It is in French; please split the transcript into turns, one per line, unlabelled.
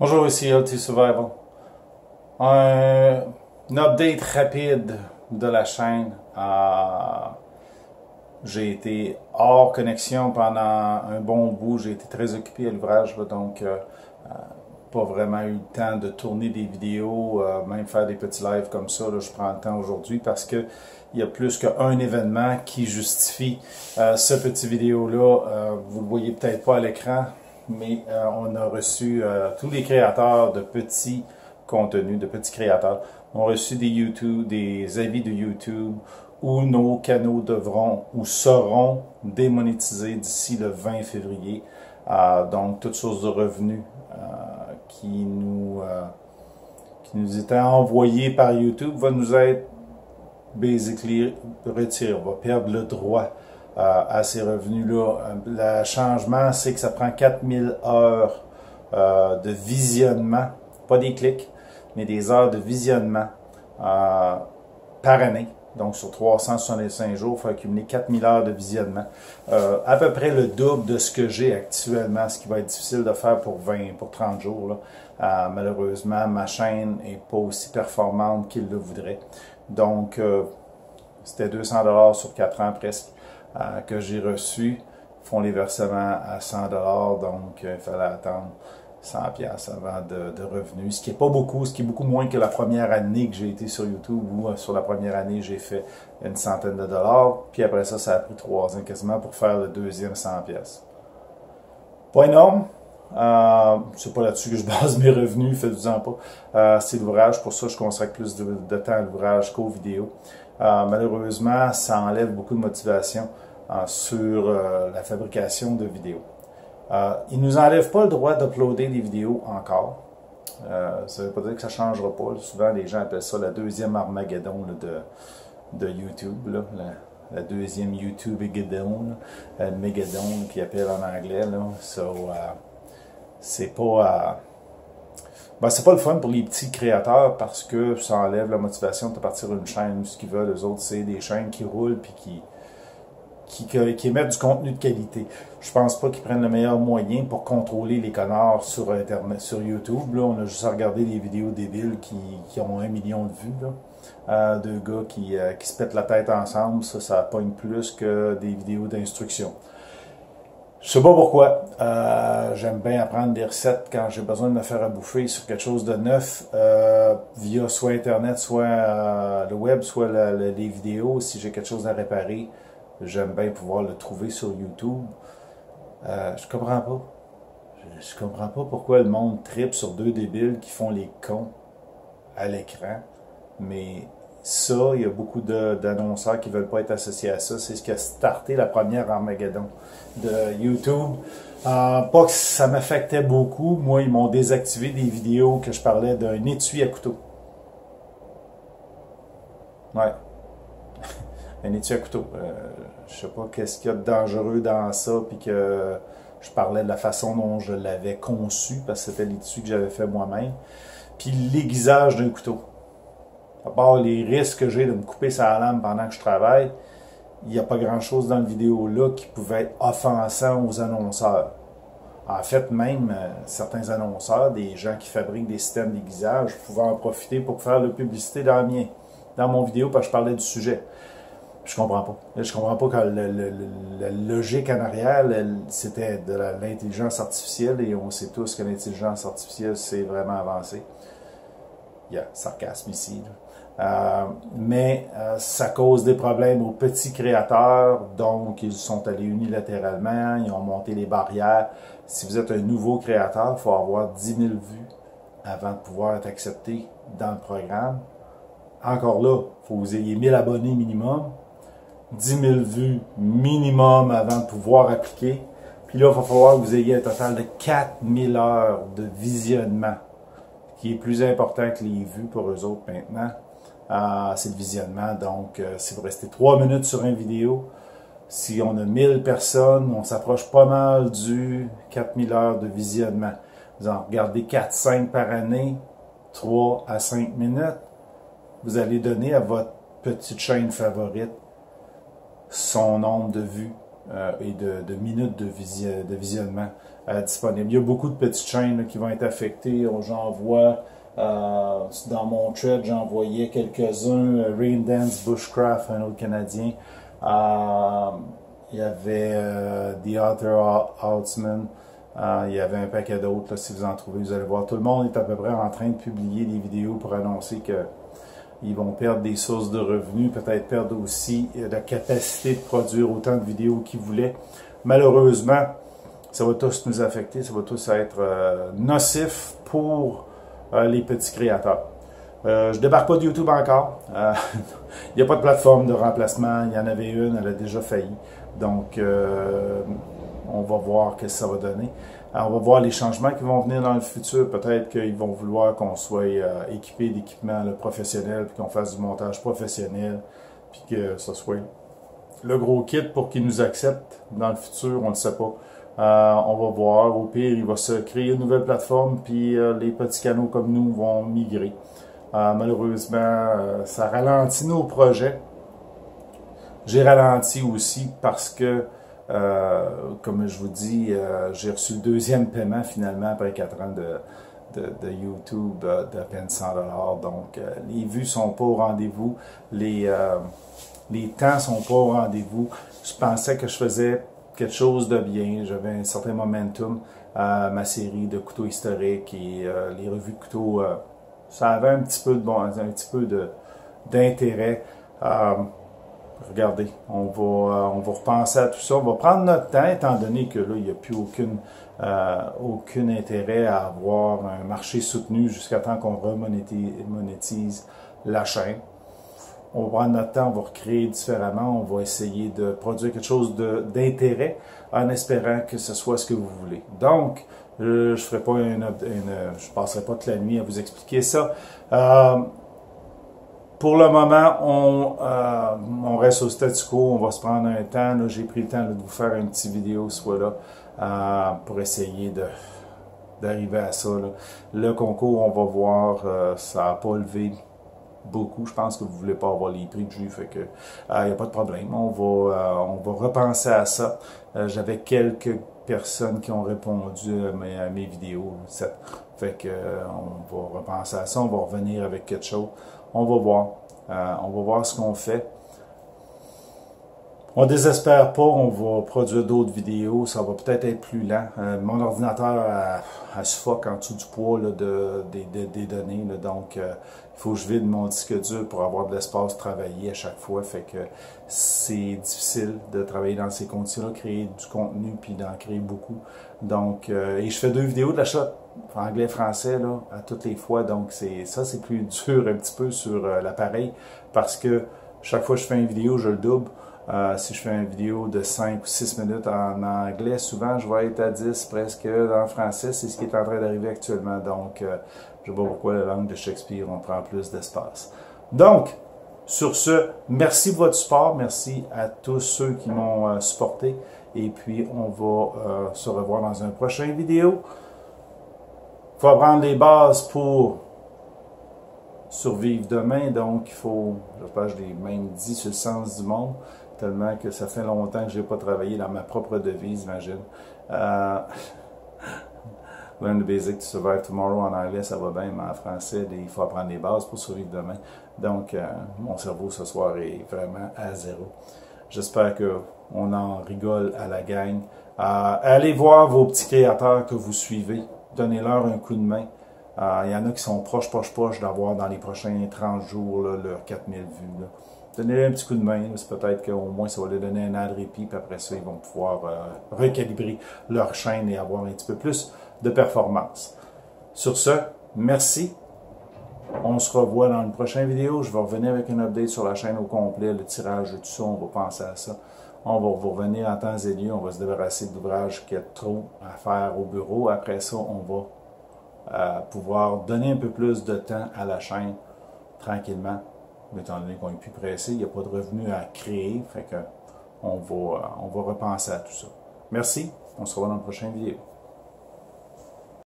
Bonjour, ici LT Survival. Un update rapide de la chaîne. J'ai été hors connexion pendant un bon bout. J'ai été très occupé à l'ouvrage, donc pas vraiment eu le temps de tourner des vidéos, même faire des petits lives comme ça. Là, je prends le temps aujourd'hui parce que il y a plus qu'un événement qui justifie ce petit vidéo-là. Vous le voyez peut-être pas à l'écran, mais on a reçu tous les créateurs de petits contenus, de petits créateurs, ont reçu des avis de YouTube où nos canaux devront ou seront démonétisés d'ici le 20 février. Donc, toute source de revenus qui nous était envoyée par YouTube va nous être basically retiré. On va perdre le droit à ces revenus-là. Le changement, c'est que ça prend 4000 heures de visionnement, pas des clics, mais des heures de visionnement par année. Donc, sur 365 jours, il faut accumuler 4000 heures de visionnement. À peu près le double de ce que j'ai actuellement, ce qui va être difficile de faire pour 30 jours. Là. Malheureusement, ma chaîne n'est pas aussi performante qu'il le voudrait. Donc, c'était 200 $ sur 4 ans presque que j'ai reçu. Ils font les versements à 100 $, donc il fallait attendre 100 $ avant de revenus, ce qui n'est pas beaucoup, ce qui est beaucoup moins que la première année que j'ai été sur YouTube, où sur la première année, j'ai fait une centaine de dollars, puis après ça, ça a pris 3 ans quasiment pour faire le deuxième 100 $. Pas énorme, c'est pas là-dessus que je base mes revenus, faites-en pas, c'est l'ouvrage, pour ça je consacre plus de temps à l'ouvrage qu'aux vidéos. Malheureusement, ça enlève beaucoup de motivation sur la fabrication de vidéos. Ils ne nous enlèvent pas le droit d'uploader des vidéos encore. Ça ne veut pas dire que ça ne changera pas. Souvent, les gens appellent ça la deuxième Armageddon de YouTube. Là. La deuxième YouTube-Geddon, Megadon, qu'ils appellent en anglais. C'est pas... c'est pas le fun pour les petits créateurs parce que ça enlève la motivation de partir une chaîne. Ce qu'ils veulent, eux autres, c'est des chaînes qui roulent puis qui émettent du contenu de qualité. Je pense pas qu'ils prennent le meilleur moyen pour contrôler les connards sur Internet, sur YouTube. Là, on a juste à regarder les vidéos débiles qui ont 1 million de vues. Là. Deux gars qui se pètent la tête ensemble, ça pogne plus que des vidéos d'instruction. Je sais pas pourquoi. J'aime bien apprendre des recettes quand j'ai besoin de me faire à bouffer sur quelque chose de neuf via soit Internet, soit le web, soit les vidéos. Si j'ai quelque chose à réparer, j'aime bien pouvoir le trouver sur YouTube. Je comprends pas. Je comprends pas pourquoi le monde tripe sur deux débiles qui font les cons à l'écran. Mais ça, il y a beaucoup d'annonceurs qui veulent pas être associés à ça. C'est ce qui a starté la première Armageddon de YouTube. Pas que ça m'affectait beaucoup. Moi, ils m'ont désactivé des vidéos que je parlais d'un étui à couteau. Ouais. Un étui à couteau. Je sais pas qu'est-ce qu'il y a de dangereux dans ça, puis que je parlais de la façon dont je l'avais conçu, parce que c'était l'étui que j'avais fait moi-même. Puis l'aiguisage d'un couteau. À part les risques que j'ai de me couper sa lame pendant que je travaille, il n'y a pas grand-chose dans la vidéo-là qui pouvait être offensant aux annonceurs. En fait, même certains annonceurs, des gens qui fabriquent des systèmes d'aiguisage, pouvaient en profiter pour faire de la publicité dans mon vidéo, parce que je parlais du sujet. Je comprends pas. Je comprends pas que la logique en arrière, c'était de l'intelligence artificielle, et on sait tous que l'intelligence artificielle, c'est vraiment avancé. Il y a sarcasme ici. Mais ça cause des problèmes aux petits créateurs, donc ils sont allés unilatéralement, ils ont monté les barrières. Si vous êtes un nouveau créateur, il faut avoir 10 000 vues avant de pouvoir être accepté dans le programme. Encore là, il faut que vous ayez 1000 abonnés minimum, 10 000 vues minimum avant de pouvoir appliquer. Puis là, il va falloir que vous ayez un total de 4000 heures de visionnement, qui est plus important que les vues pour eux autres maintenant. C'est le visionnement. Donc, si vous restez 3 minutes sur une vidéo, si on a 1000 personnes, on s'approche pas mal du 4000 heures de visionnement. Vous en regardez 4-5 par année, 3 à 5 minutes. Vous allez donner à votre petite chaîne favorite son nombre de vues et de minutes de visionnement disponibles. Il y a beaucoup de petites chaînes là, qui vont être affectées. J'en vois dans mon thread, j'en voyais quelques-uns. Rain Dance Bushcraft, un autre Canadien. Il y avait The Other Outsman. Il y avait un paquet d'autres. Si vous en trouvez, vous allez voir. Tout le monde est à peu près en train de publier des vidéos pour annoncer que ils vont perdre des sources de revenus, peut-être perdre aussi la capacité de produire autant de vidéos qu'ils voulaient. Malheureusement, ça va tous nous affecter, ça va tous être nocif pour les petits créateurs. Je débarque pas de YouTube encore. Il n'y a pas de plateforme de remplacement. Il y en avait une, elle a déjà failli. Donc, on va voir ce que ça va donner. Alors, on va voir les changements qui vont venir dans le futur. Peut-être qu'ils vont vouloir qu'on soit équipé d'équipements professionnels, puis qu'on fasse du montage professionnel, puis que ce soit le gros kit pour qu'ils nous acceptent dans le futur, on ne le sait pas. On va voir. Au pire, il va se créer une nouvelle plateforme, puis les petits canaux comme nous vont migrer. Malheureusement, ça ralentit nos projets. J'ai ralenti aussi parce que comme je vous dis, j'ai reçu le deuxième paiement finalement après 4 ans de YouTube d'à peine 100$. Donc, les vues sont pas au rendez-vous, les temps sont pas au rendez-vous. Je pensais que je faisais quelque chose de bien, j'avais un certain momentum. Ma série de couteaux historiques et les revues de couteaux, ça avait un petit peu d'intérêt. Regardez, on va repenser à tout ça. On va prendre notre temps, étant donné que là, il n'y a plus aucun intérêt à avoir un marché soutenu jusqu'à temps qu'on remonétise la chaîne. On va prendre notre temps, on va recréer différemment, on va essayer de produire quelque chose d'intérêt en espérant que ce soit ce que vous voulez. Donc, je ferai pas je passerai pas toute la nuit à vous expliquer ça. Pour le moment, on reste au statu quo, on va se prendre un temps. J'ai pris le temps de vous faire une petite vidéo, soit là, pour essayer d'arriver à ça. Là. Le concours, on va voir, ça n'a pas levé beaucoup. Je pense que vous ne voulez pas avoir les prix que j'ai, fait que il n'y a pas de problème. On va repenser à ça. J'avais quelques personnes qui ont répondu à mes vidéos. Fait que on va repenser à ça, on va revenir avec quelque chose. On va voir ce qu'on fait. On désespère pas, on va produire d'autres vidéos, ça va peut-être être plus lent. Mon ordinateur a suffoque en dessous du poids là, des données, là, donc il faut que je vide mon disque dur pour avoir de l'espace travailler à chaque fois, fait que c'est difficile de travailler dans ces conditions-là, créer du contenu puis d'en créer beaucoup. Donc, et je fais 2 vidéos de la shot, anglais-français là, à toutes les fois, donc c'est plus dur un petit peu sur l'appareil parce que chaque fois que je fais une vidéo, je le double. Si je fais une vidéo de 5 ou 6 minutes en anglais, souvent je vais être à 10 presque en français. C'est ce qui est en train d'arriver actuellement. Donc, je ne sais pas pourquoi la langue de Shakespeare, on prend plus d'espace. Donc, sur ce, merci de votre support. Merci à tous ceux qui m'ont supporté. Et puis, on va se revoir dans une prochaine vidéo. Il faut apprendre les bases pour survivre demain. Donc, il faut, j'espère que je l'ai même dit sur le sens du monde, tellement que ça fait longtemps que je n'ai pas travaillé dans ma propre devise, imagine. Learn the basics to survive tomorrow en anglais, ça va bien, mais en français, il faut apprendre les bases pour survivre demain. Donc, mon cerveau ce soir est vraiment à zéro. J'espère qu'on en rigole à la gang. Allez voir vos petits créateurs que vous suivez. Donnez-leur un coup de main. Il y en a qui sont proches d'avoir dans les prochains 30 jours là, leurs 4000 vues. Là. Donnez-leur un petit coup de main, c'est peut-être qu'au moins ça va leur donner un an de répit, puis après ça, ils vont pouvoir recalibrer leur chaîne et avoir un petit peu plus de performance. Sur ce, merci. On se revoit dans une prochaine vidéo. Je vais revenir avec un update sur la chaîne au complet, le tirage et tout ça, on va penser à ça. On va vous revenir en temps et lieu, on va se débarrasser d'ouvrages qu'il y a trop à faire au bureau. Après ça, on va pouvoir donner un peu plus de temps à la chaîne, tranquillement. Étant donné qu'on est plus pressé, il n'y a pas de revenus à créer, fait que on va repenser à tout ça. Merci, on se revoit dans la prochaine vidéo.